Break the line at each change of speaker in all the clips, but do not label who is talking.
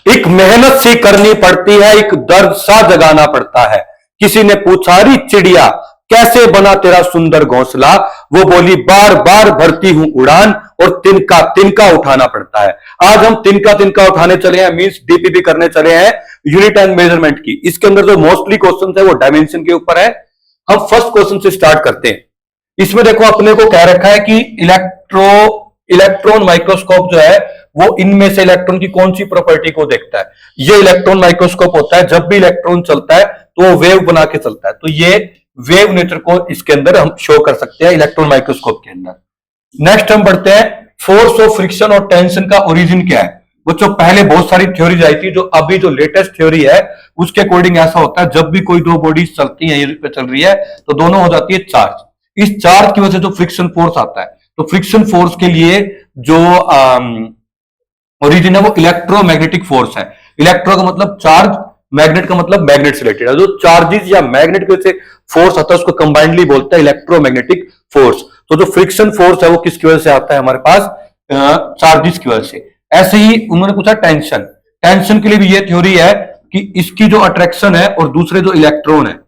एक मेहनत सी करनी पड़ती है, एक दर्द सा जगाना पड़ता है। किसी ने पूछा, अरे चिड़िया कैसे बना तेरा सुंदर घोंसला? वो बोली, बार बार भरती हूं उड़ान और तिनका तिनका उठाना पड़ता है। आज हम तिनका तिनका उठाने चले हैं, मींस डीपीपी करने चले हैं, यूनिट एंड मेजरमेंट की। इसके अंदर जो मोस्टली क्वेश्चन है वो डायमेंशन के ऊपर है। हम फर्स्ट क्वेश्चन से स्टार्ट करते हैं। इसमें देखो अपने को क्या रखा है कि इलेक्ट्रॉन माइक्रोस्कोप जो है वो इनमें से इलेक्ट्रॉन की कौन सी प्रॉपर्टी को देखता है। ये इलेक्ट्रॉन माइक्रोस्कोप होता है, जब भी इलेक्ट्रॉन चलता है तो वो वेव बना के चलता है। तो ये वेव नेचर को इसके अंदर हम शो कर सकते हैं इलेक्ट्रॉन माइक्रोस्कोप के अंदर। नेक्स्ट हम बढ़ते हैं, फोर्स ऑफ फ्रिक्शन और टेंशन का ओरिजिन क्या है। बच्चों पहले बहुत सारी थ्योरीज आई थी, जो अभी जो लेटेस्ट थ्योरी है उसके अकॉर्डिंग ऐसा होता है, जब भी कोई दो बॉडीज चलती हैं, ये पे चल रही है, तो दोनों हो जाती है चार्ज। इस चार्ज की वजह से जो फ्रिक्शन फोर्स आता है, तो फ्रिक्शन फोर्स के लिए जो ओरिजिन है वो इलेक्ट्रोमैग्नेटिक फोर्स है। इलेक्ट्रो का मतलब चार्ज, मैग्नेट का मतलब मैग्नेट से रिलेटेड है। जो चार्जेस या मैग्नेट की वजह से फोर्स आता है उसको कंबाइंडली बोलता है इलेक्ट्रोमैग्नेटिक फोर्स। तो जो फ्रिक्शन फोर्स है वो किसकी वजह से आता है हमारे पास? चार्जेस की वजह से। ऐसे ही उन्होंने पूछा टेंशन, टेंशन के लिए भी ये थ्योरी है कि इसकी जो अट्रैक्शन है और दूसरे जो इलेक्ट्रॉन है,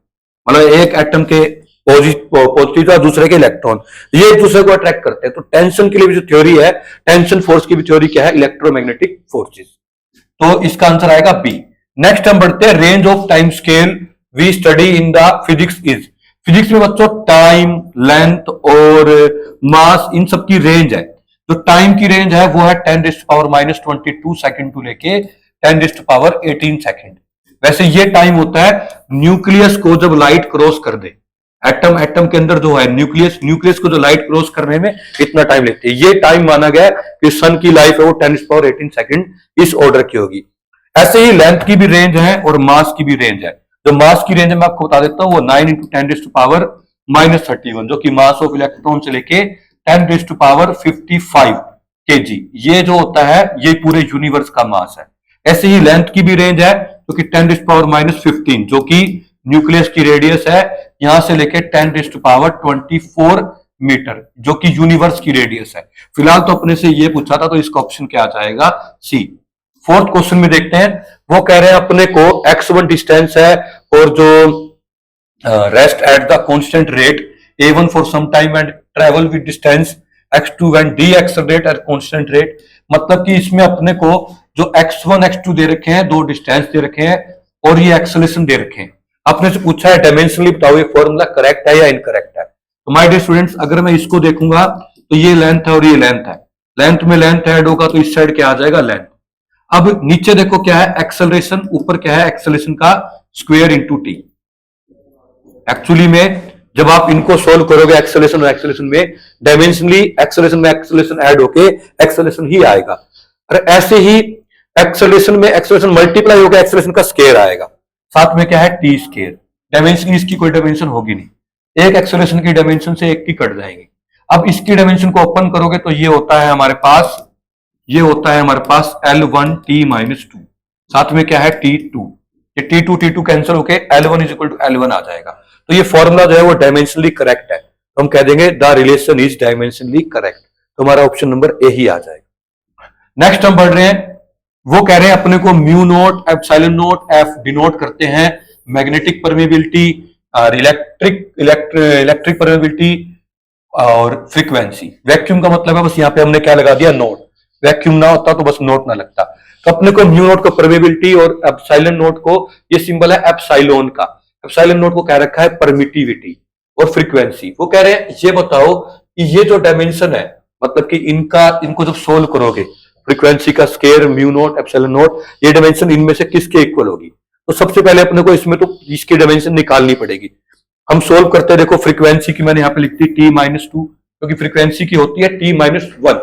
मतलब एक एटम के पॉजिटिव और दूसरे के इलेक्ट्रॉन, ये एक दूसरे को अट्रैक्ट करते हैं। तो टेंशन के लिए भी जो थ्योरी है, टेंशन फोर्स की भी थ्योरी क्या है? Electromagnetic forces. तो इसका आंसर आएगा बी। नेक्स्ट हम बढ़ते हैं, range of time scale we study in the physics is. Physics में बच्चों टाइम, लेंथ और मास, इन सब की रेंज है। जो टाइम की रेंज है वो है 10⁻22 सेकंड टू लेके 10⁻18 सेकंड। वैसे ये टाइम होता है न्यूक्लियस को जब लाइट क्रॉस कर दे। एटम के अंदर जो है न्यूक्लियस को जो लाइट क्रॉस करने में इतना टाइम लेती है। ये टाइम माना गया कि सन की लाइफ है वो 10⁻18 सेकंड इस ऑर्डर की होगी। ऐसे ही लेंथ की भी रेंज है और मास की भी रेंज है। जो मास की रेंज है मैं आपको बता देता हूं, वो 9 × 10⁻31, जो कि मास ऑफ इलेक्ट्रॉन से लेके 10⁻55 kg, ये जो होता है ये पूरे यूनिवर्स का मास है। ऐसे ही लेंथ की भी रेंज है, जो कि 10⁻15, जो कि न्यूक्लियस की रेडियस है यहां से लेके 10⁻24 मीटर, जो कि यूनिवर्स की रेडियस है। फिलहाल तो अपने से ये पूछा था, तो इसका ऑप्शन क्या आ जाएगा? सी। फोर्थ क्वेश्चन में देखते हैं, वो कह रहे हैं अपने को x1 डिस्टेंस है और जो rest at the constant rate a1 for some time and travel with distance x2 when decelerate at constant rate. मतलब कि इसमें अपने को जो x1 x2 दे रखे हैं, दो डिस्टेंस दे रखे हैं और ये एक्सेलरेशन दे रखे हैं। अपने से पूछा है डायमेंशनली बताओ ये फॉर्मूला करेक्ट है या इनकरेक्ट है। तो माय डियर स्टूडेंट्स, अगर मैं इसको देखूंगा तो ये लेंथ है और ये लेंथ है, लेंथ में लेंथ ऐड होगा तो इस साइड क्या आ जाएगा? लेंथ। अब नीचे देखो क्या है? एक्सेलरेशन। ऊपर क्या है? एक्सेलरेशन का स्क्वायर इंटू टी। एक्चुअली में जब आप इनको सोल्व करोगे एक्सेलरेशन और एक्सेलरेशन में, डायमेंशनली एक्सेलरेशन में एक्सेलरेशन ऐड होके एक्सेलरेशन ही आएगा। और ऐसे ही एक्सेलरेशन में एक्सेलरेशन मल्टीप्लाई होकर एक्सेलरेशन का स्क्वायर आएगा। साथ में क्या है? T square. डायमेंशनली इसकी कोई डायमेंशन होगी नहीं, एक एक्सेलरेशन की डायमेंशन से एक की कट जाएगी। अब इसकी डायमेंशन को ओपन करोगे तो ये होता है हमारे पास, ये होता है हमारे पास L1 T-2, साथ में क्या है? T2। ये T2 कैंसिल होके L1 = L1 आ जाएगा। तो ये फॉर्मूला जो है वो डायमेंशनली करेक्ट है, तो हम कह देंगे the relation is dimensionally correct. तो हमारा ऑप्शन नंबर ए ही आ जाएगा। नेक्स्ट हम बढ़ रहे हैं, वो कह रहे हैं अपने को mu naught epsilon not F denote करते हैं मैग्नेटिक परमेबिलिटी, इलेक्ट्रिक परमेबिलिटी और फ्रीक्वेंसी। वैक्यूम का मतलब है बस यहाँ पे हमने क्या लगा दिया? नोट। वैक्यूम ना होता तो बस नोट ना लगता। तो अपने को म्यू नोट को परमेबिलिटी और एप्सिलॉन नोट को, ये सिंबल है एप्सिलॉन का, एप्सिलॉन नोट को कह रखा है परमिटिविटी और फ्रीक्वेंसी। वो कह रहे हैं ये बताओ कि ये जो डायमेंशन है, मतलब कि इनको जब सोल्व करोगे, फ्रीक्वेंसी का square, mu naught, epsilon note, ये डायमेंशन इनमें से किसके इक्वल होगी? तो सबसे पहले अपने को इसमें तो इसकी डायमेंशन निकालनी पड़ेगी। हम सोल्व करते हैं, देखो फ्रीक्वेंसी की मैंने यहाँ पे लिख दी T-2, क्योंकि फ्रीक्वेंसी की होती है T-1,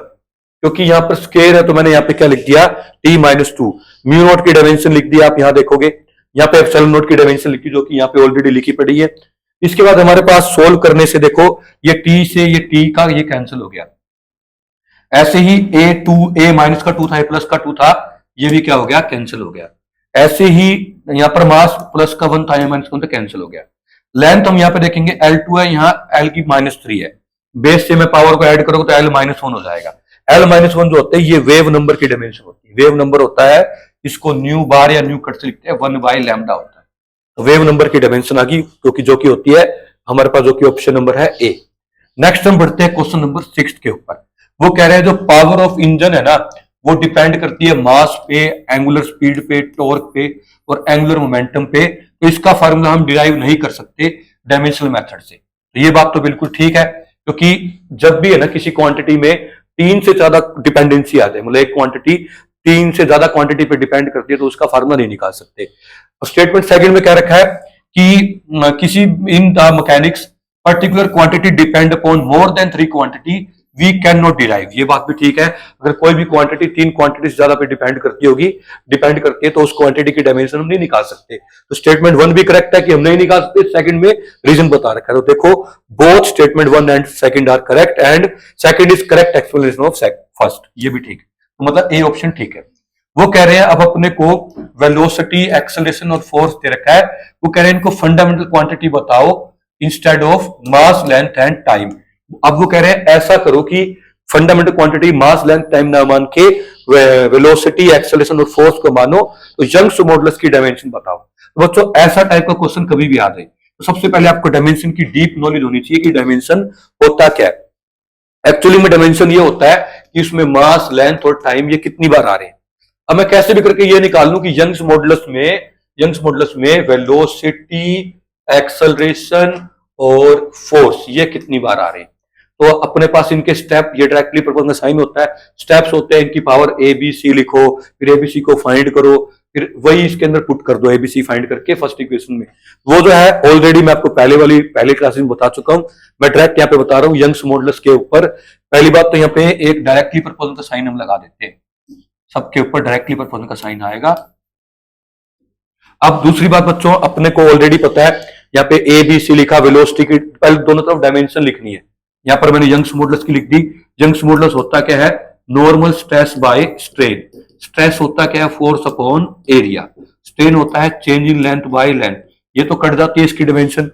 क्योंकि यहाँ पर स्क्वायर है तो मैंने यहाँ पे क्या लिख दिया? T-2। म्यू नोट की डायमेंशन लिख दी, आप यहाँ देखोगे, यहाँ पे एप्सिलॉन नोट की डायमेंशन लिखी, जो कि यहाँ पे ऑलरेडी लिखी पड़ी है। इसके बाद हमारे पास सोल्व करने से देखो ये T से ये T का ये कैंसिल हो गया। ऐसे ही A माइनस का 2 था, A प्लस का 2 था, ये भी क्या हो गया? कैंसिल हो गया। ऐसे ही यहाँ पर मास प्लस का 1 था, A माइनस का 1 था, कैंसिल हो गया। लेंथ हम यहाँ पे देखेंगे L2 है, यहाँ L की -3 है, बेस से मैं पावर को ऐड करोगे तो L-1 हो जाएगा। L-1 जो होता है ये वेव नंबर की डायमेंशन होती है। वेव नंबर होता है इसको न्यू बार या न्यू कट से लिखते हैं, 1/λ होता है। तो वेव नंबर की डायमेंशन आ गई, जो कि होती है हमारे पास, जो कि ऑप्शन नंबर है ए। नेक्स्ट हम बढ़ते हैं क्वेश्चन नंबर 6 के ऊपर। वो कह रहे हैं जो पावर ऑफ इंजन है ना, वो डिपेंड करती है मास पे, एंगुलर स्पीड पे, टॉर्क पे और एंगुलर मोमेंटम पे। तो इसका फार्मूला हम डिराइव नहीं कर सकते डायमेंशनल मेथड से। तो ये बात तो बिल्कुल ठीक है, क्योंकि जब भी है ना किसी क्वांटिटी में 3 से ज्यादा डिपेंडेंसी आ जाए, मतलब एक क्वांटिटी 3 से ज्यादा क्वांटिटी पे डिपेंड करती है, तो उसका फार्मूला नहीं निकाल सकते। स्टेटमेंट सेकंड में क्या रखा है कि किसी in the mechanics particular quantity depend upon more than 3 quantity we can not derive. ये बात भी ठीक है, अगर कोई भी क्वांटिटी 3 क्वांटिटी से ज्यादा पे डिपेंड करती है तो उस क्वांटिटी की डायमेंशन हम नहीं निकाल सकते। तो स्टेटमेंट 1 भी करेक्ट है कि हम नहीं निकाल सकते, सेकंड में रीजन बता रखा है। तो देखो both statement 1 and second are correct and second is correct explanation of first. ये भी ठीक है, तो मतलब ए ऑप्शन ठीक है। वो कह रहे हैं अब अपने को वेलोसिटी, एक्सेलरेशन और फोर्स दे रखा है। वो कह रहे हैं इनको फंडामेंटल क्वांटिटी बताओ instead of mass, length and time. अब वो कह रहे हैं ऐसा करो कि फंडामेंटल क्वांटिटी मास, लेंथ, टाइम ना मान के वेलोसिटी, एक्सेलरेशन और फोर्स को मानो, तो यंग्स मॉडुलस की डायमेंशन बताओ। तो बच्चों ऐसा टाइप का क्वेश्चन कभी भी आ जाए तो सबसे पहले आपको डायमेंशन की डीप नॉलेज होनी चाहिए कि डायमेंशन होता क्या है। एक्चुअली में डायमेंशन ये होता है कि उसमें मास, लेंथ और टाइम ये कितनी बार आ रहे हैं। अब मैं कैसे भी करके ये निकाल लूं कि यंग्स मॉडुलस में वेलोसिटी, एक्सेलरेशन और फोर्स ये कितनी बार आ रहे हैं। तो अपने पास इनके स्टेप, ये डायरेक्टली प्रोपोर्शनल साइन होता है, स्टेप्स होते हैं, इनकी पावर ए बी सी लिखो, फिर एबीसी को फाइंड करो, फिर वही इसके अंदर पुट कर दो एबीसी फाइंड करके फर्स्ट इक्वेशन में। वो जो है ऑलरेडी मैं आपको पहले क्लासेस में बता चुका हूं, मैं डायरेक्ट यहाँ पे बता रहा हूँ यंग्स मॉडुलस के ऊपर। पहली बात तो यहाँ पे एक डायरेक्टली प्रोपोर्शनल का साइन हम लगा देते हैं, सबके ऊपर डायरेक्टली प्रोपोर्शनल का साइन आएगा। अब दूसरी बात बच्चों, अपने को ऑलरेडी पता है यहाँ पे ए बी सी लिखा, वेलोसिटी की पहले दोनों तरफ डायमेंशन लिखनी है। यहां पर मैंने यंग्स मॉडुलस की लिख दी। यंग्स मॉडुलस होता क्या है, normal stress by strain. Stress होता क्या है, फोर्स अपॉन एरिया। स्ट्रेन होता है change in length by length. ये तो कट जाती है इसकी डायमेंशन।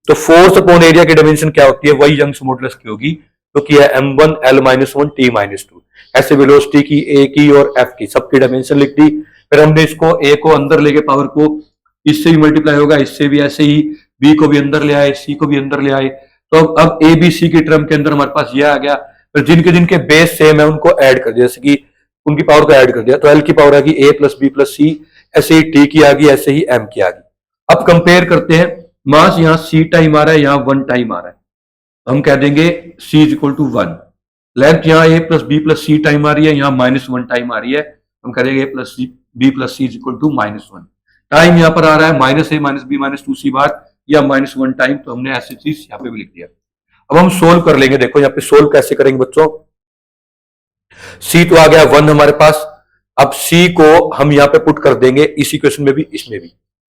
तो फोर्स अपॉन एरिया की डायमेंशन क्या होती है, वही यंग्स मॉडुलस की होगी, क्योंकि है m1 l-1 t-2। ऐसे वेलोसिटी की, ए की और एफ की सबकी डायमेंशन लिख दी। फिर हमने इसको ए को अंदर लेके पावर को इससे भी मल्टीप्लाई होगा, इससे भी ऐसे ही, बी को भी अंदर ले आए, सी को भी अंदर ले आए। तो अब ए बी सी के टर्म के अंदर हमारे पास ये आ गया। फिर जिनके बेस सेम है उनको ऐड कर दिया, जैसे कि उनकी पावर को ऐड कर दिया, तो एल की पावर आ गई ए प्लस बी प्लस सी, ऐसे ही टी की आ गई, ऐसे ही एम की आ गई। अब कंपेयर करते हैं, मास यहाँ सी टाइम आ रहा है, यहाँ 1 टाइम आ रहा है, हम कह देंगे सी इज इक्वल टू 1। लेंथ यहाँ ए प्लस बी प्लस सी टाइम आ रही है, यहाँ -1 टाइम आ रही है, हम कह देंगे A plus B plus C is equal to -1। Time यहाँ पर आ रहा है -a-b-2c बार या -1 टाइम, तो हमने ऐसी चीज यहाँ पे भी लिख दिया। अब हम सोल्व कर लेंगे। देखो यहाँ पे सोल्व कैसे करेंगे बच्चों, सी तो आ गया 1 हमारे पास। अब सी को हम यहाँ पे पुट कर देंगे इस इक्वेशन में भी, इसमें भी,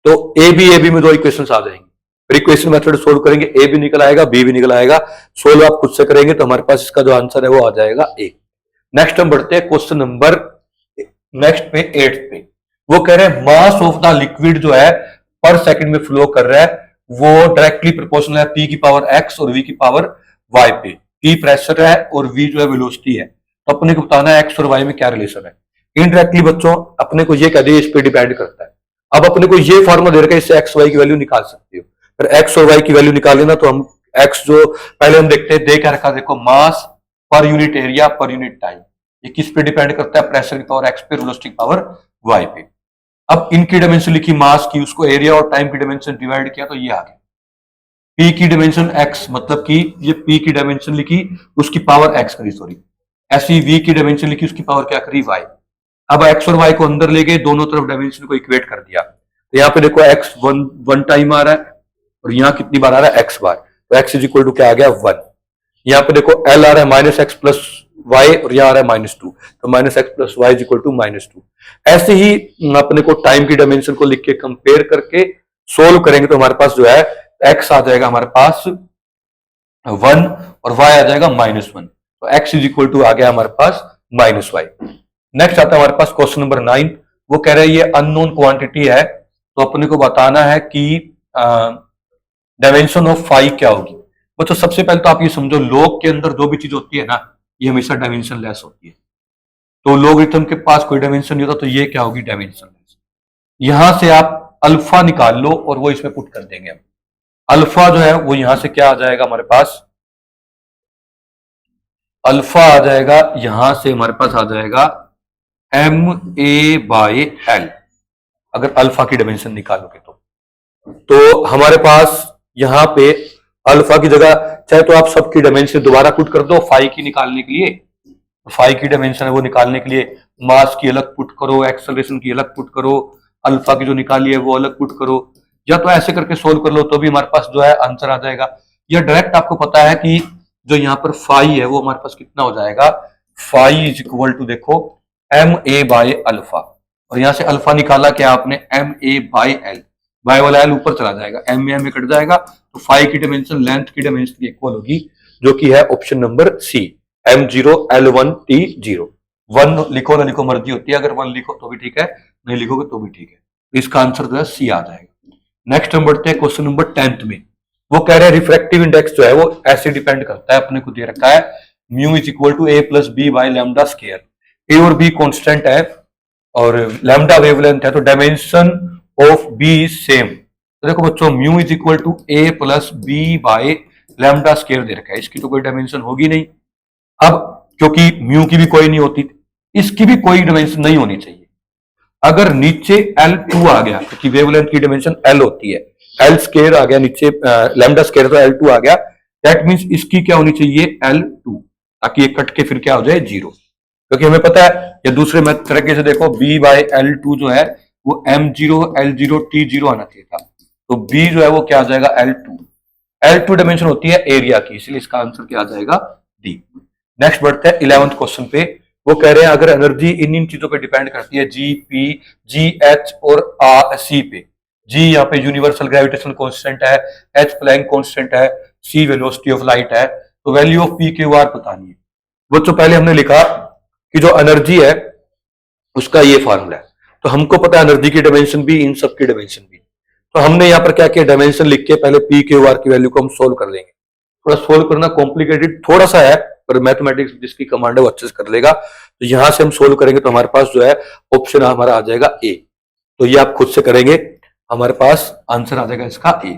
तो ए बी में 2 इक्वेशन आ जाएंगे। फिर इक्वेशन मेथड सोल्व करेंगे, ए भी निकल आएगा, बी भी निकल आएगा। सोल्व आप खुद से करेंगे तो हमारे पास इसका जो आंसर है वो आ जाएगा ए। नेक्स्ट हम बढ़ते हैं क्वेश्चन नंबर नेक्स्ट पे 8 पे। वो कह रहे हैं मास ऑफ द लिक्विड जो है पर सेकंड में फ्लो कर रहा है, वो डायरेक्टली प्रोपोर्शनल है पी की पावर एक्स और वी की पावर वाई पे। पी प्रेशर है और वी जो है वेलोसिटी है। तो अपने को बताना है एक्स और वाई में क्या रिलेशन है। इनडायरेक्टली बच्चों अपने को ये कह दिया इस पे डिपेंड करता है। अब अपने को ये फॉर्मूला दे रखा है, इससे एक्स वाई की वैल्यू निकाल सकते हो। फिर एक्स और वाई की वैल्यू निकाल लेना, तो हम एक्स जो पहले हम देखते हैं, दे क्या रखा, देखो mass per unit area per unit time. ये किस पे डिपेंड करता है, प्रेशर की पावर एक्स पे, वेलोसिटी की पावर वाई पे। अब इनकी डायमेंशन लिखी मास की, उसको एरिया और टाइम की डायमेंशन डिवाइड किया, तो ये आ गया। पी की डायमेंशन एक्स, मतलब कि ये पी की डायमेंशन लिखी, उसकी पावर एक्स करी, सॉरी, ऐसी वी की डायमेंशन लिखी, उसकी पावर क्या करी, वाई। अब एक्स और वाई को अंदर ले गए, दोनों तरफ डायमेंशन को इक्वेट कर दिया। तो यहाँ पे देखो एक्स 1 टाइम आ रहा है और यहाँ कितनी बार आ रहा है, एक्स बार। तो एक्स इज इक्वल टू क्या आ गया, 1। यहाँ पे देखो एल आ रहा है -x प्लस वाई और यहाँ आ रहा है -2, तो -x plus y is equal to -2। ऐसे ही अपने को टाइम की डायमेंशन को लिख के कंपेयर करके सोल्व करेंगे, तो हमारे पास जो है x आ जाएगा हमारे पास 1 और y आ जाएगा -1। तो x इज इक्वल टू आ गया हमारे पास -y। नेक्स्ट आता है हमारे पास क्वेश्चन नंबर 9। वो कह रहे हैं ये अननोन क्वांटिटी है, तो अपने को बताना है कि डायमेंशन ऑफ फाई क्या होगी। तो सबसे पहले तो आप ये समझो, लॉग के अंदर जो भी चीज होती है ना, ये हमेशा डायमेंशन लेस होती है। तो लॉगरिथम के पास कोई डायमेंशन नहीं होता, तो ये क्या होगी, डायमेंशन। यहां से आप अल्फा निकाल लो और वो इसमें पुट कर देंगे हम। अल्फा जो है वो यहां से क्या आ जाएगा हमारे पास, अल्फा आ जाएगा, यहां से हमारे पास आ जाएगा MA/L, अगर अल्फा की डायमेंशन निकालोगे तो हमारे पास यहां पे अल्फा की जगह चाहे तो आप सबकी डायमेंशन दोबारा पुट कर दो फाई की निकालने के लिए। फाई की डायमेंशन है वो निकालने के लिए मास की अलग पुट करो, एक्सेलरेशन की अलग पुट करो, अल्फा की जो निकाली है वो अलग पुट करो, या तो ऐसे करके सोल्व कर लो तो भी हमारे पास जो है आंसर आ जाएगा। या डायरेक्ट आपको पता है कि जो यहाँ पर फाई है वो हमारे पास कितना हो जाएगा, फाई इज इक्वल टू देखो MA/अल्फा, और यहां से अल्फा निकाला क्या आपने, MA/L, बाय वाला एल ऊपर चला जाएगा, MA में कट जाएगा, तो फाई की डायमेंशन लेंथ की डायमेंशन की इक्वल होगी, जो कि है ऑप्शन नंबर सी, M0L1T0। 1 लिखो ना लिखो मर्जी होती है, अगर 1 लिखो तो भी ठीक है, नहीं लिखोगे तो भी ठीक है। इसका आंसर जो है सी आ जाएगा। नेक्स्ट हम बढ़ते हैं क्वेश्चन नंबर 10 में। वो कह रहे हैं रिफ्रैक्टिव इंडेक्स जो है वो ऐसे डिपेंड करता है, अपने को दे रखा है mu is equal to A+B/λ²। A और बी कांस्टेंट है और लैम्डा वेवलेंथ है, तो dimension of B is same. तो देखो बच्चों, mu is equal to A+B/λ² दे रखा है, इसकी तो कोई डायमेंशन होगी नहीं। अब क्योंकि म्यू की भी कोई नहीं होती, इसकी भी कोई डायमेंशन नहीं होनी चाहिए। अगर नीचे L2 आ गया, क्योंकि वेवलेंथ की डायमेंशन L होती है, L² आ गया नीचे, λ² तो L2 आ गया, दैट मींस इसकी क्या होनी चाहिए, L2, ताकि ये कट के फिर क्या हो जाए, 0। क्योंकि हमें पता है, या दूसरे तरीके से देखो, B/L2 जो है वो M0L0T0 आना चाहिए था, तो B जो है वो क्या आ जाएगा, L2 डायमेंशन होती है एरिया की, इसलिए इसका आंसर क्या आ जाएगा, D। नेक्स्ट बढ़ते हैं 11th क्वेश्चन पे। वो कह रहे हैं अगर एनर्जी इन चीजों पे डिपेंड करती है, G, P, G, H और C पे। G यहाँ पे यूनिवर्सल ग्रेविटेशनल कांस्टेंट है, H प्लैंक कांस्टेंट है, C वेलोसिटी ऑफ लाइट है, तो value of P Q R बतानी है। बच्चों पहले हमने लिखा कि जो एनर्जी है उसका ये फॉर्मूला है, तो हमको पता है एनर्जी की डायमेंशन भी, इन सब की डायमेंशन भी, तो हमने यहाँ पर क्या किया, डायमेंशन लिख के पहले P Q R की वैल्यू को हम सोल्व कर लेंगे। थोड़ा सोल्व करना कॉम्प्लिकेटेड थोड़ा सा है, पर मैथमेटिक्स जिसकी कमांड है वो अच्छे से कर लेगा। तो यहां से हम सोल्व करेंगे तो हमारे पास जो है ऑप्शन हमारा आ जाएगा ए, तो ये आप खुद से करेंगे, हमारे पास आंसर आ जाएगा इसका ए।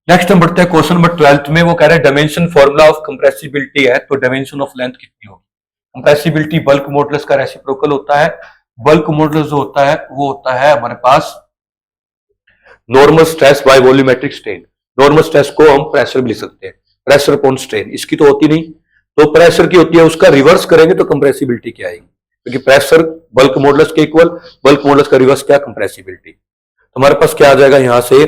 नेक्स्ट हम बढ़ते हैं क्वेश्चन नंबर 12 में। वो कह रहे हैं डायमेंशन फॉर्मूला ऑफ कंप्रेसिबिलिटी है, तो डायमेंशन ऑफ लेंथ कितनी होगी। कंप्रेसिबिलिटी बल्क मॉडुलस का रेसिप्रोकल होता है। बल्क मॉडुलस जो होता है वो होता है हमारे पास normal stress by volumetric strain. Normal stress को हम प्रेशर भी लिख सकते हैं, प्रेशर अपॉन स्ट्रेन, इसकी तो होती नहीं, तो प्रेशर की होती है, उसका रिवर्स करेंगे तो कंप्रेसिबिलिटी क्या आएगी, क्योंकि प्रेशर बल्क मॉडुलस के इक्वल, बल्क मॉडुलस का रिवर्स क्या, कंप्रेसिबिलिटी। तो हमारे पास क्या आ जाएगा यहां से,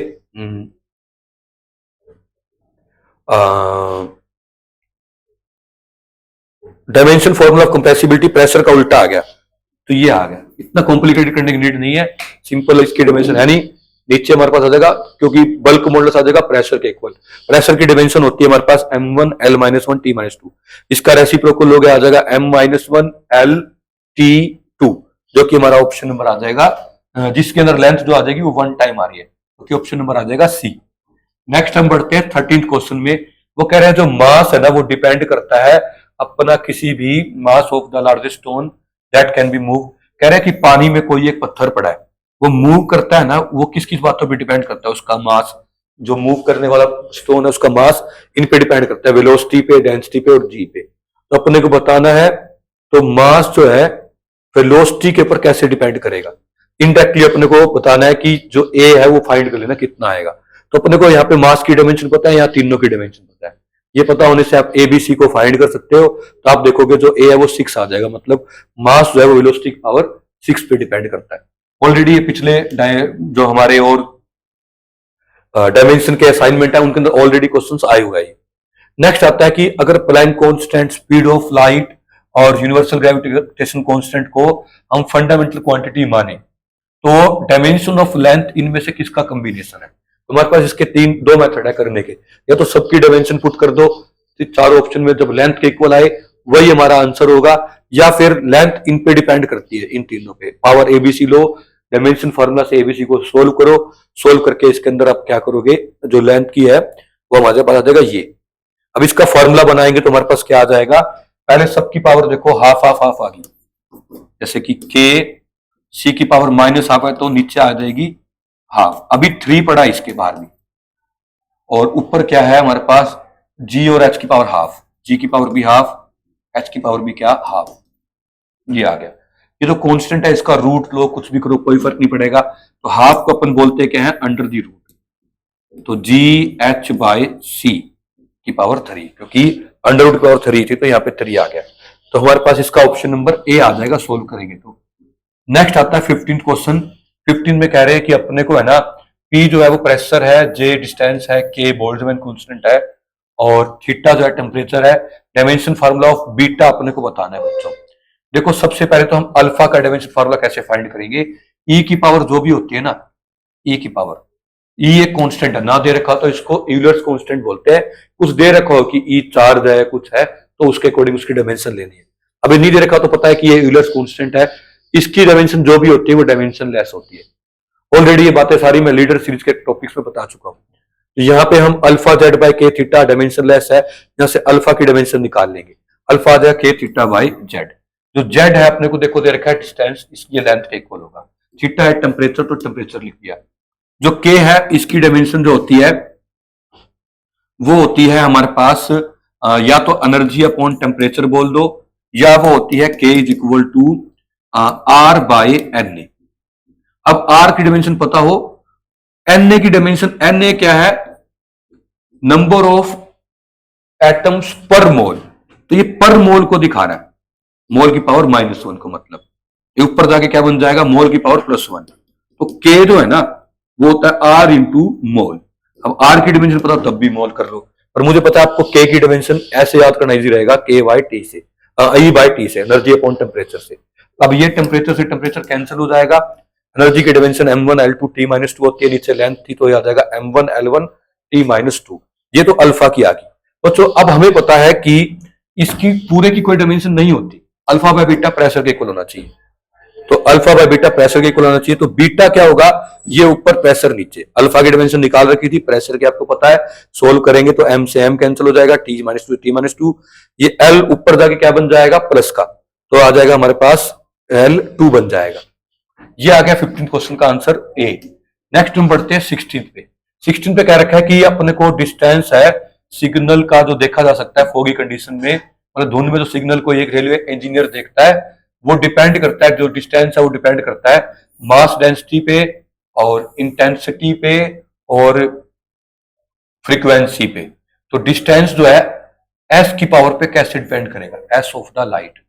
dimension formula of compressibility pressure का उल्टा आ गया, तो ये आ गया। इतना कॉम्प्लिकेटेड करने की नीड नहीं है, सिंपल इसकी डायमेंशन है नहीं, नीचे हमारे पास आ जाएगा, क्योंकि बल्क मॉडुलस आ जाएगा प्रेशर के इक्वल। प्रेशर की डायमेंशन होती है हमारे पास M1L-1T-2, इसका रेसिप्रोकल हो गया आ जाएगा M-1L-T2, जो कि हमारा ऑप्शन नंबर आ जाएगा, जिसके अंदर लेंथ जो आ जाएगी वो 1 टाइम आ रही है, क्योंकि ऑप्शन नंबर आ जाएगा सी। नेक्स्ट हम बढ़ते हैं 13th क्वेश्चन में। वो कह रहे हैं जो मास है ना वो डिपेंड करता है अपना किसी भी mass of the largest stone that can be move. कह रहे हैं कि पानी में कोई एक पत्थर पड़ा है, वो मूव करता है ना, वो किस किस बातों पे डिपेंड करता है, उसका मास, जो मूव करने वाला स्टोन है उसका मास इन पे डिपेंड करता है, वेलोसिटी पे, डेंसिटी पे और जी पे। तो अपने को बताना है तो मास जो है वेलोसिटी के ऊपर कैसे डिपेंड करेगा। इनडायरेक्टली अपने को बताना है कि जो ए है वो फाइंड कर लेना कितना आएगा। तो अपने को यहाँ पे मास की डायमेंशन पता है, यहाँ तीनों की डायमेंशन पता है, ये पता होने से आप ए बी सी को फाइंड कर सकते हो। तो आप देखोगे जो ए है वो 6 आ जाएगा, मतलब मास जो है वो वेलोसिटी की पावर 6 पे डिपेंड करता है। ऑलरेडी ये पिछले जो हमारे और डायमेंशन के असाइनमेंट है उनके अंदर ऑलरेडी क्वेश्चंस आए हुए हैं। नेक्स्ट आता है कि अगर Planck constant, speed of light और यूनिवर्सल ग्रेविटेशन कांस्टेंट को हम फंडामेंटल क्वांटिटी माने तो डायमेंशन ऑफ लेंथ इनमें से किसका कॉम्बिनेशन है। तो हमारे पास इसके दो मेथड है करने के, या तो सबकी डायमेंशन पुट कर दो, तो चारों ऑप्शन में जब लेंथ के इक्वल आए वही हमारा आंसर होगा, या फिर लेंथ इन पे डिपेंड करती है, इन तीनों पे। पावर एबीसी लो, डायमेंशन फार्मूला से एबीसी को सोल्व करो, सोल्व करके इसके अंदर आप क्या करोगे, जो लेंथ की है वो हमारे पास आ जाएगा ये। अब इसका फॉर्मूला बनाएंगे तो हमारे पास क्या आ जाएगा, पहले सबकी पावर देखो हाफ हाफ हाफ आ गई, जैसे कि के सी की पावर माइनस हाफ है तो नीचे आ जाएगी हाफ। अभी 3 पड़ा इसके बाहर भी, और ऊपर क्या है हमारे पास जी और एच की पावर हाफ, जी की पावर भी हाफ, एच की पावर भी क्या हाफ, ये आ गया। ये जो कांस्टेंट है इसका रूट लो कुछ भी करो कोई फर्क नहीं पड़ेगा, तो हाफ को अपन बोलते क्या है अंडर दी रूट, तो जी एच बाय सी की पावर 3, क्योंकि अंडर रूट की पावर 3 थी तो यहाँ पे 3 आ गया, तो हमारे पास इसका ऑप्शन नंबर ए आ जाएगा सोल्व करेंगे तो। नेक्स्ट आता है 15th क्वेश्चन। 15 में कह रहे हैं कि अपने को है ना पी जो है वो प्रेशर है, जे डिस्टेंस है, के बोल्ट्जमैन कांस्टेंट है, और थीटा जो है टेम्परेचर है। डायमेंशन फार्मूला ऑफ बीटा अपने को बताना है बच्चों। देखो सबसे पहले तो हम अल्फा का डायमेंशन फार्मूला कैसे फाइंड करेंगे, ई की पावर जो भी होती है ना, ई की पावर, ई एक कांस्टेंट है ना दे रखा तो इसको यूलर्स कांस्टेंट बोलते हैं, कुछ दे रखा हो कि ई चार्ज है कुछ है तो उसके अकॉर्डिंग उसकी डायमेंशन लेनी है। अभी नहीं दे रखा तो पता है कि ये यूलर्स कांस्टेंट है, इसकी डायमेंशन जो भी होती है वो डायमेंशन लेस होती है। ऑलरेडी ये बातें सारी मैं लीडर सीरीज के टॉपिक्स में बता चुका हूं। यहाँ पे हम अल्फा जेड बाय के थीटा डायमेंशन लेस है, यहां से अल्फा की डायमेंशन निकाल लेंगे, अल्फा आ जाएगा के थीटा बाय जेड। जो जेड है अपने को देखो दे रखा है डिस्टेंस, इसकी लेंथ के इक्वल होगा, थीटा है टेम्परेचर तो टेम्परेचर लिख दिया। जो के है इसकी डायमेंशन जो होती है वो होती है हमारे पास या तो एनर्जी अपॉन टेम्परेचर बोल दो, या वो होती है K is equal to R by N A. अब आर की डायमेंशन पता हो, एन ए की डायमेंशन, एन ए क्या है नंबर ऑफ एटम्स पर मोल, तो ये पर मोल को दिखा रहा है, मोल की पावर -1 को, मतलब ये ऊपर जाके क्या बन जाएगा मोल की पावर +1। तो के जो है ना वो होता है आर इंटू मोल। अब आर की डायमेंशन पता तब भी मोल कर लो, पर मुझे पता है आपको के की डायमेंशन ऐसे याद करना इजी रहेगा, के बाय टी से, ई बाय टी से, एनर्जी अपॉन टेम्परेचर से। अब ये टेम्परेचर से टेम्परेचर कैंसिल हो जाएगा, एनर्जी की डायमेंशन m1 l2 t - 2 होती है, नीचे लेंथ थी तो ये आ जाएगा m1 l1 t - 2। ये तो अल्फा की आ गई बच्चों। अब हमें पता है कि इसकी पूरे की कोई डायमेंशन नहीं होती, अल्फा बाय बीटा प्रेशर के इक्वल होना चाहिए, तो अल्फा बाय बीटा प्रेशर के इक्वल होना चाहिए, तो बीटा क्या होगा ये ऊपर प्रेशर नीचे, अल्फा की डायमेंशन निकाल रखी थी, प्रेशर की आपको पता है, सोल्व करेंगे तो m से m कैंसिल हो जाएगा, t - 2 ये l ऊपर जाके क्या बन जाएगा प्लस का, तो आ जाएगा हमारे पास l2 बन जाएगा। ये आ गया 15th क्वेश्चन का आंसर ए। नेक्स्ट हम बढ़ते हैं 16th पे। 16 पे क्या रखा है कि अपने को डिस्टेंस है सिग्नल का जो देखा जा सकता है फोगी कंडीशन में, मतलब धुंध में जो सिग्नल को एक रेलवे इंजीनियर देखता है वो डिपेंड करता है, जो डिस्टेंस है वो डिपेंड करता है मास डेंसिटी पे और इंटेंसिटी पे और फ्रीक्वेंसी पे। तो डिस्टेंस जो है एस की पावर पे कैसे डिपेंड करेगा, एस ऑफ द लाइट,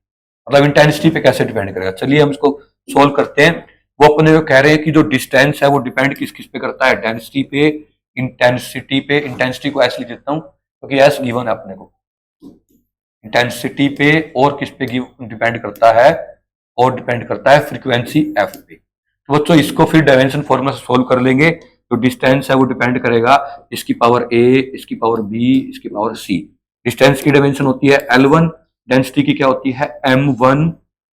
मतलब इंटेंसिटी पे कैसे डिपेंड करेगा। चलिए हम इसको सोल्व करते हैं। वो अपने को कह रहे हैं कि जो डिस्टेंस है वो डिपेंड किस किस पे करता है, डेंसिटी पे, इंटेंसिटी पे। इंटेंसिटी को एस लिख देता हूं क्योंकि एस गिवन है अपने को, इंटेंसिटी पे और किस पे डिपेंड करता है, और डिपेंड करता है फ्रीक्वेंसी एफ पे। तो बच्चों इसको फिर डायमेंशन फॉर्मूला से सोल्व कर लेंगे। जो डिस्टेंस है वो डिपेंड करेगा इसकी पावर ए, इसकी पावर बी, इसकी पावर सी। डिस्टेंस की डायमेंशन होती है L1, डेंसिटी की क्या होती है M1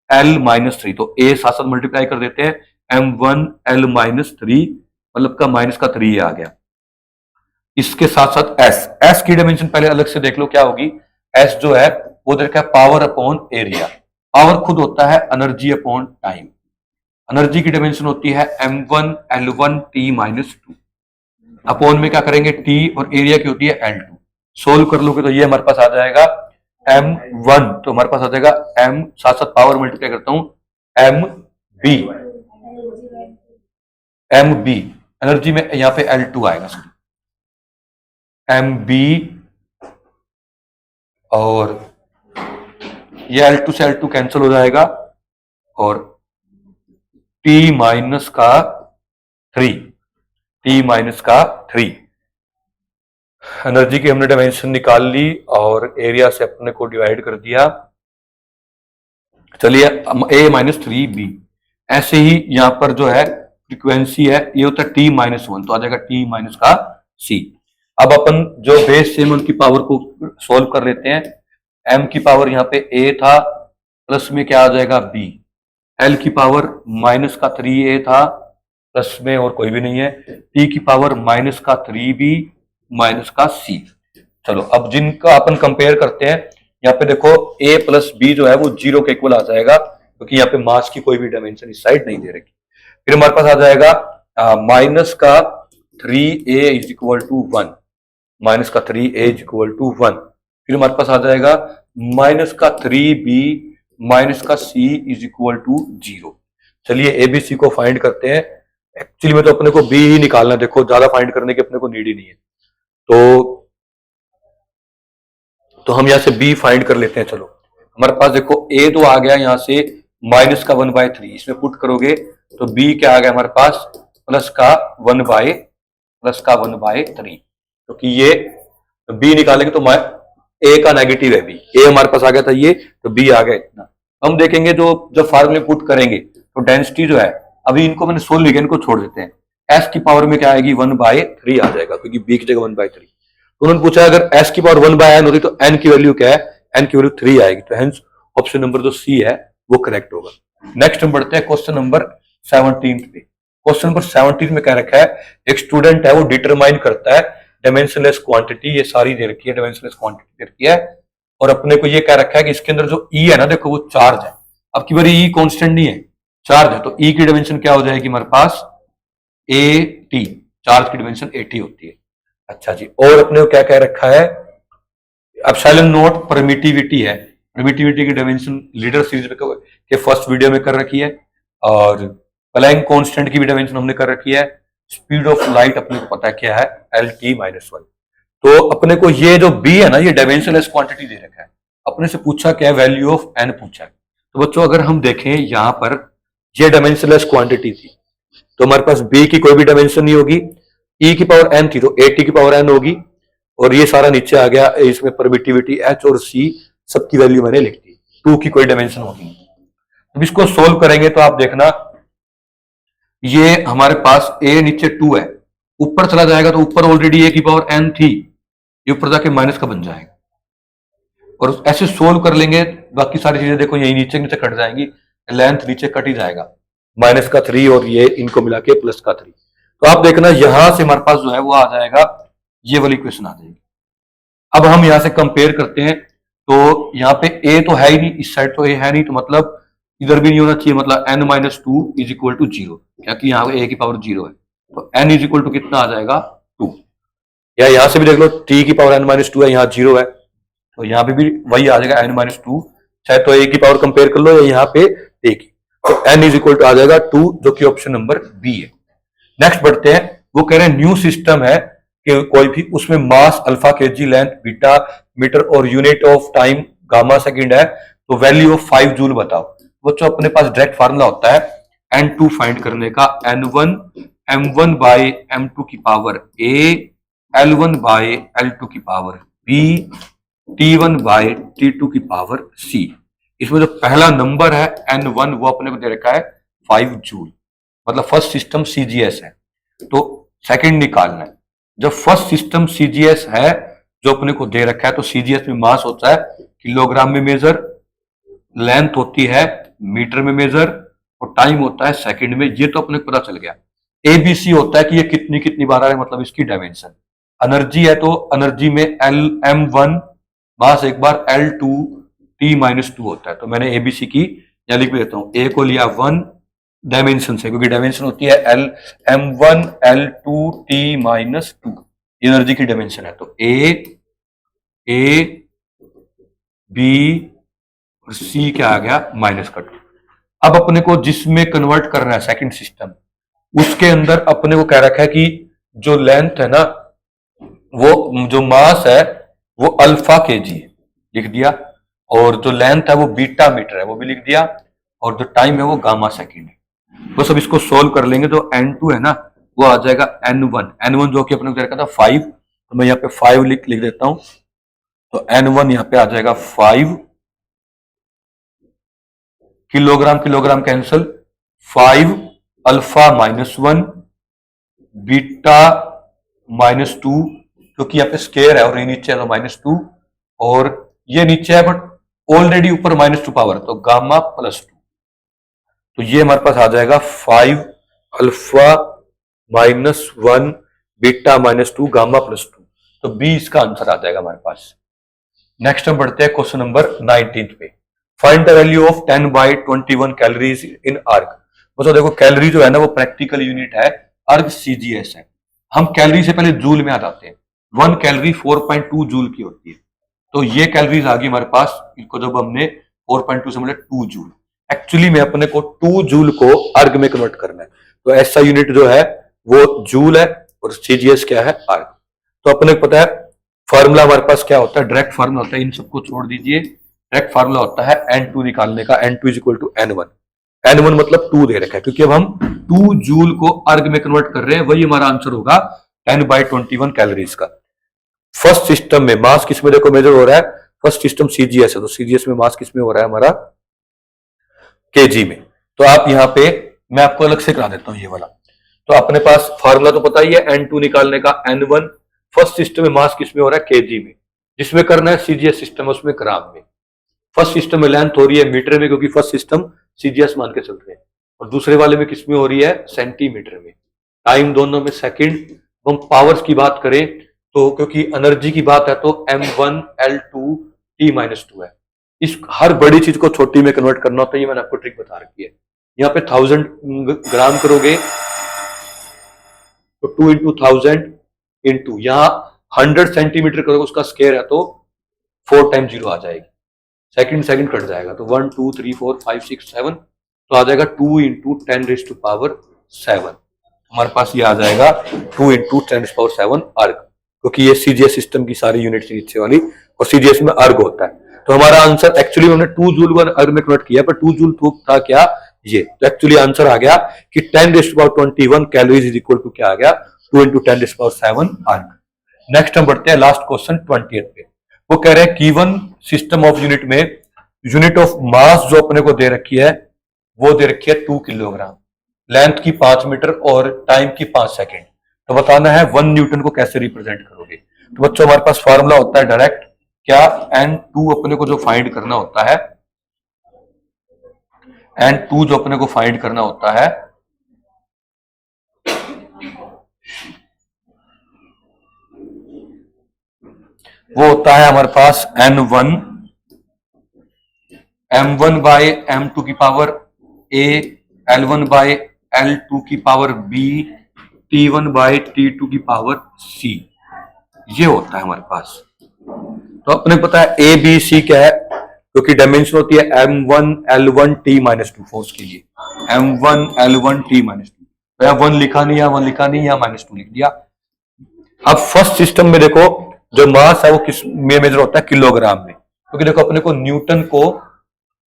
L - 3, तो ए साथ साथ मल्टीप्लाई कर देते हैं, M1 L - 3 मतलब का माइनस का 3 आ गया। इसके साथ साथ एस की डायमेंशन पहले अलग से देख लो क्या होगी। एस जो है वो देखा है पावर अपॉन एरिया, पावर खुद होता है एनर्जी अपॉन टाइम, एनर्जी की डायमेंशन होती है m1 l1 t - 2, अपॉन में क्या करेंगे t, और एरिया की होती है l2। सोल्व कर लोगे तो ये हमारे पास आ जाएगा m1, तो हमारे पास आ जाएगा m, साथ साथ पावर मल्टीप्लाई करता हूं mb, एनर्जी में यहां पे l2 आएगा mb, और ये L2 से L2 कैंसिल हो जाएगा, और T माइनस का 3, एनर्जी की हमने डायमेंशन निकाल ली और एरिया से अपने को डिवाइड कर दिया। चलिए a - 3b, ऐसे ही यहां पर जो है फ्रीक्वेंसी है ये होता है T - 1, तो आ जाएगा T माइनस का c। अब अपन जो बेस से उनकी पावर को सोल्व कर लेते हैं। m की पावर यहाँ पे a था, प्लस में क्या आ जाएगा b, l की पावर -3a था, प्लस में और कोई भी नहीं है, t की पावर -3b, -c। चलो अब जिनका अपन कंपेयर करते हैं, यहाँ पे देखो a प्लस बी जो है वो 0 के इक्वल आ जाएगा, क्योंकि यहाँ पे मास की कोई भी डायमेंशन इस साइड नहीं दे रखी। फिर हमारे पास आ जाएगा माइनस का 3a is equal to 1, minus का 3a इज इक्वल टू 1। फिर हमारे पास आ जाएगा माइनस का 3b माइनस का c इज इक्वल टू 0। चलिए एबीसी को फाइंड करते हैं। एक्चुअली में तो अपने को बी ही निकालना है, देखो ज्यादा फाइंड करने की अपने को नीड ही नहीं है, तो हम यहां से बी फाइंड कर लेते हैं। चलो हमारे पास देखो ए तो आ गया यहां से माइनस का 1/3, इसमें पुट करोगे तो बी क्या आ गया हमारे पास प्लस का 1/3, क्योंकि ये बी निकालेंगे तो ए का नेगेटिव है बी, ए हमारे पास आ गया था ये, तो बी आ गया इतना। हम देखेंगे जो जब फार्मूले पुट करेंगे तो डेंसिटी जो है, अभी इनको मैंने सोल्व लिखा, इनको छोड़ देते हैं, एस की पावर में क्या आएगी 1/3 आ जाएगा, क्योंकि बी की जगह 1/3। तो उन्होंने पूछा अगर एस की पावर 1/n होती तो एन की वैल्यू क्या है, एन की वैल्यू 3 आएगी, तो हेंस ऑप्शन नंबर जो सी है वो करेक्ट होगा। नेक्स्ट हम बढ़ते हैं क्वेश्चन नंबर 17 पे। क्वेश्चन नंबर 17 में क्या रखा है, एक स्टूडेंट है वो डिटरमाइन करता है डायमेंशनलेस क्वांटिटी, ये सारी दे रखी है, डायमेंशनलेस क्वांटिटी दे रखी है, और अपने को ये क्या रखा है कि इसके अंदर जो ई है ना, देखो वो चार्ज है। अब की बारी ई कांस्टेंट नहीं है, चार्ज है, तो ई की डायमेंशन क्या हो जाएगी हमारे पास AT, चार्ज की डायमेंशन AT होती है। अच्छा जी, और अपने को क्या कह रखा है, एप्सिलॉन नॉट परमिटिविटी है, परमिटिविटी की डायमेंशन लीडर सीरीज के फर्स्ट वीडियो में कर रखी है, और प्लैंक कांस्टेंट की भी डायमेंशन हमने कर रखी है। स्पीड ऑफ लाइट अपने को पता क्या है LT-1। तो अपने को ये जो बी है ना, ये डायमेंशनलेस क्वांटिटी दे रखा है, अपने से पूछा क्या है, वैल्यू ऑफ एन पूछा है। तो बच्चों अगर हम देखें यहाँ पर ये डायमेंशनलेस क्वांटिटी थी, तो हमारे पास बी की कोई भी डायमेंशन नहीं होगी, ई की पावर एन थी तो AT की पावर एन होगी, और ये सारा नीचे आ गया, इसमें परमिटिविटी H और C सबकी वैल्यू मैंने लिख दी, 2 की कोई डायमेंशन होगी। अब इसको सोल्व करेंगे तो आप देखना, ये हमारे पास A नीचे 2 है, ऊपर चला जाएगा तो ऊपर ऑलरेडी A की पावर n थी, ये ऊपर जाके माइनस का बन जाएगा, और ऐसे सोल्व कर लेंगे बाकी सारी चीजें देखो यही नीचे नीचे कट जाएंगी, लेंथ नीचे कट ही जाएगा, माइनस का 3 और ये इनको मिला के प्लस का 3। तो आप देखना यहां से हमारे पास जो है वो आ जाएगा, ये वाली इक्वेशन आ जाएगी। अब हम यहां से कंपेयर करते हैं, तो यहाँ पे A तो है ही नहीं, इस साइड तो A है नहीं, तो मतलब इधर भी नहीं होना चाहिए, मतलब n-2 इज इक्वल टू 0, क्योंकि यहाँ पे A की पावर 0 है, तो n इज इक्वल टू कितना आ जाएगा 2। या यहां से भी देख लो t की पावर n-2 है, यहाँ 0 है, तो यहाँ पे भी वही आ जाएगा n-2, चाहे तो A की पावर कंपेयर कर लो या यहाँ पे A की, तो n इज इक्वल टू आ जाएगा 2, जो कि ऑप्शन नंबर बी है। नेक्स्ट बढ़ते हैं, वो कह रहे हैं न्यू सिस्टम है कि कोई भी, उसमें mass alpha kg, length beta metre और unit of time gamma second है, तो वैल्यू ऑफ 5 जूल बताओ। बच्चों अपने पास डायरेक्ट फार्मूला होता है n2 फाइंड करने का, n1 m1 बाय m2 की power a, l1 bye l2 की power b, t1 bye t2 की पावर c। इसमें जो पहला नंबर है n1 वो अपने को दे रखा है 5 जूल, मतलब फर्स्ट सिस्टम CGS है, तो सेकंड निकालना है। जब फर्स्ट सिस्टम CGS है जो अपने को दे रखा है, तो CGS में मास होता है किलोग्राम में मेजर, लेंथ होती है मीटर में मेजर, और टाइम होता है सेकंड में, ये तो अपने को पता चल गया। ABC होता है कि ये कितनी कितनी बार आ रहा है, मतलब इसकी डायमेंशन। एनर्जी है तो एनर्जी में M1 मास एक बार, L2 T-2 होता है, तो मैंने ABC की या लिख देता हूं, A को लिया 1 डायमेंशन से, क्योंकि डायमेंशन होती है M1 L2 T-2, एनर्जी की डायमेंशन है, तो A B और C क्या आ गया -2। अब अपने को जिसमें कन्वर्ट करना है सेकंड सिस्टम, उसके अंदर अपने को कह रखा है कि जो लेंथ है ना, वो जो मास है वो अल्फा kg लिख दिया, और जो लेंथ है वो बीटा मीटर है वो भी लिख दिया, और जो टाइम है वो गामा सेकंड है। तो सब इसको सोल्व कर लेंगे, तो n2 है ना वो आ जाएगा n1 जो कि अपने को दे रखा था 5, तो मैं यहाँ पे 5 लिख देता हूं, तो n1 यहाँ पे आ जाएगा 5, kilogram kilogram cancel, 5 alpha -1 beta -2, क्योंकि यहाँ पे स्केयर है और ये नीचे है तो -2, और ये नीचे है बट ऑलरेडी ऊपर -2 पावर, तो गामा +2, तो ये हमारे पास आ जाएगा 5 अल्फा -1 बीटा -2 गामा +2, तो बी इसका आंसर आ जाएगा हमारे पास। नेक्स्ट हम बढ़ते हैं क्वेश्चन नंबर 19 पे। Find the value of 10/21 calories in अर्ग। मतलब देखो कैलोरी जो है ना वो प्रैक्टिकल यूनिट है, अर्ग सीजीएस है। हम कैलोरी से पहले जूल में आ जाते हैं। 1 कैलोरी 4.2 जूल की होती है। तो ये कैलोरीज आ गई हमारे पास, इनको जब हमने 4.2 से मतलब 2 जूल, एक्चुअली में अपने को 2 जूल को अर्ग में कन्वर्ट करना है। तो ऐसा यूनिट जो है वो जूल है और सीजीएस क्या है, अर्ग। तो अपने को पता है फार्मूला हमारे पास क्या होता है, डायरेक्ट फार्मूला होता है, इन सबको छोड़ दीजिए। डायरेक्ट फार्मूला होता है N2 निकालने का, N2 is equal to N1। N1 मतलब 2 दे रखा है, क्योंकि अब हम 2 जूल को अर्ग में कन्वर्ट कर रहे हैं, वही हमारा आंसर होगा 10/21 कैलोरीज का। फर्स्ट सिस्टम में मास किसमें देखो मेजर हो रहा है, फर्स्ट सिस्टम सीजीएस है, तो सीजीएस में मास किसमें हो रहा है हमारा, केजी में। तो आप यहाँ पे मैं आपको अलग से करा देता हूं ये वाला। तो अपने पास फार्मूला तो पता ही है N2 निकालने का, N1 फर्स्ट सिस्टम में मास किसमें हो रहा है, केजी में। जिसमें करना है सीजीएस सिस्टम है उसमें ग्राम में। फर्स्ट सिस्टम में लेंथ हो रही है मीटर में, क्योंकि फर्स्ट सिस्टम सीजीएस मान के चल रहे हैं, और दूसरे वाले में किसमें हो रही है, सेंटीमीटर में। टाइम दोनों में सेकंड। हम पावर्स की बात करें तो क्योंकि एनर्जी की बात है तो M1 L2 T-2 है। इस हर बड़ी चीज को छोटी में कन्वर्ट करना होता है, ये मैंने आपको ट्रिक बता रखी है। यहाँ पे 1000 ग्राम करोगे तो 2 इंटू 1000 इंटू यहाँ 100 सेंटीमीटर करोगे, उसका स्क्वायर है तो 4 टाइम्स 0 आ जाएगी, सेकंड सेकंड कट जाएगा। तो 1 2 3 4 5 6 7 तो आ जाएगा 2 इंटू 10⁻7। हमारे पास ये आ जाएगा 2 इंटू 10⁻7 अर्ग, क्योंकि ये सीजीएस सिस्टम की सारी यूनिट नीचे वाली, और सीजीएस में अर्ग होता है। तो हमारा आंसर एक्चुअली हमने 2 जूल को अर्ग में कन्वर्ट किया, पर 2 जूल था क्या, ये। तो एक्चुअली आंसर आ गया कि 10⁻21 कैलोरीज इज इक्वल टू क्या आ गया, 2 इंटू 10⁻7 अर्ग। नेक्स्ट हम बढ़ते हैं लास्ट क्वेश्चन 20 पे। वो कह रहे हैं गिवन सिस्टम ऑफ यूनिट में यूनिट ऑफ मास जो अपने को दे रखी है वो दे रखी है 2 किलोग्राम, लेंथ की 5 मीटर और टाइम की 5 सेकेंड। तो बताना है 1 न्यूटन को कैसे रिप्रेजेंट करोगे। तो बच्चों हमारे पास फार्मूला होता है डायरेक्ट, क्या N2 अपने को जो फाइंड करना होता है, N2 जो अपने को फाइंड करना होता है वो होता है हमारे पास N1 M1 बाय M2 की power A, L1 bye L2 की power B, T1 bye T2 की पावर C। ये होता है हमारे पास। तो अपने को पता है A B C क्या है, क्योंकि डायमेंशन होती है M1 L1 T-2 फोर्स के लिए, M1 L1 T-2। तो यहाँ 1 लिखा नहीं, यहाँ 1 लिखा नहीं, यहाँ -2 लिख दिया। अब फर्स्ट सिस्टम में देखो जो मास है वो किस में मेजर होता है, किलोग्राम में, क्योंकि देखो अपने को न्यूटन को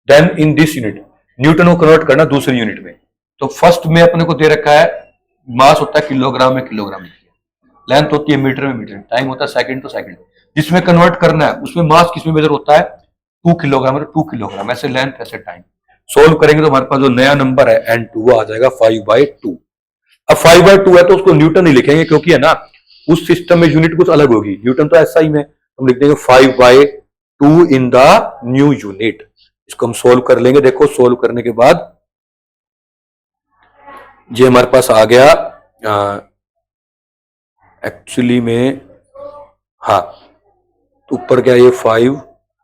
then in this unit, newton को कन्वर्ट करना दूसरी यूनिट में। तो फर्स्ट में अपने को दे रखा है मास होता है किलोग्राम में, किलोग्राम लिखिए, लेंथ होती है मीटर में, मीटर, टाइम होता है सेकंड तो सेकंड। जिसमें कन्वर्ट करना है उसमें मास किसमें मेजर होता है, 2 किलोग्राम, 2 किलोग्राम, ऐसे लेंथ ऐसे टाइम। सोल्व करेंगे तो हमारे पास जो नया नंबर है N2 वो आ जाएगा 5/2। अब 5/2 है तो उसको न्यूटन ही लिखेंगे, क्योंकि है ना उस सिस्टम में यूनिट कुछ अलग होगी, न्यूटन तो ऐसा ही में हम लिख देंगे 5/2 इन द न्यू यूनिट। इसको हम सोल्व कर लेंगे। देखो सोल्व करने के बाद ये हमारे पास आ गया एक्चुअली में, हाँ तो ऊपर क्या ये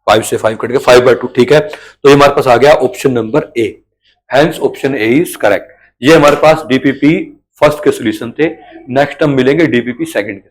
5 से 5 कट गया, 5/2, ठीक है। तो ये हमारे पास आ गया option number A, hence option A is correct. ये हमारे पास डीपीपी फर्स्ट के सॉल्यूशन थे। नेक्स्ट हम मिलेंगे डीपीपी सेकंड के।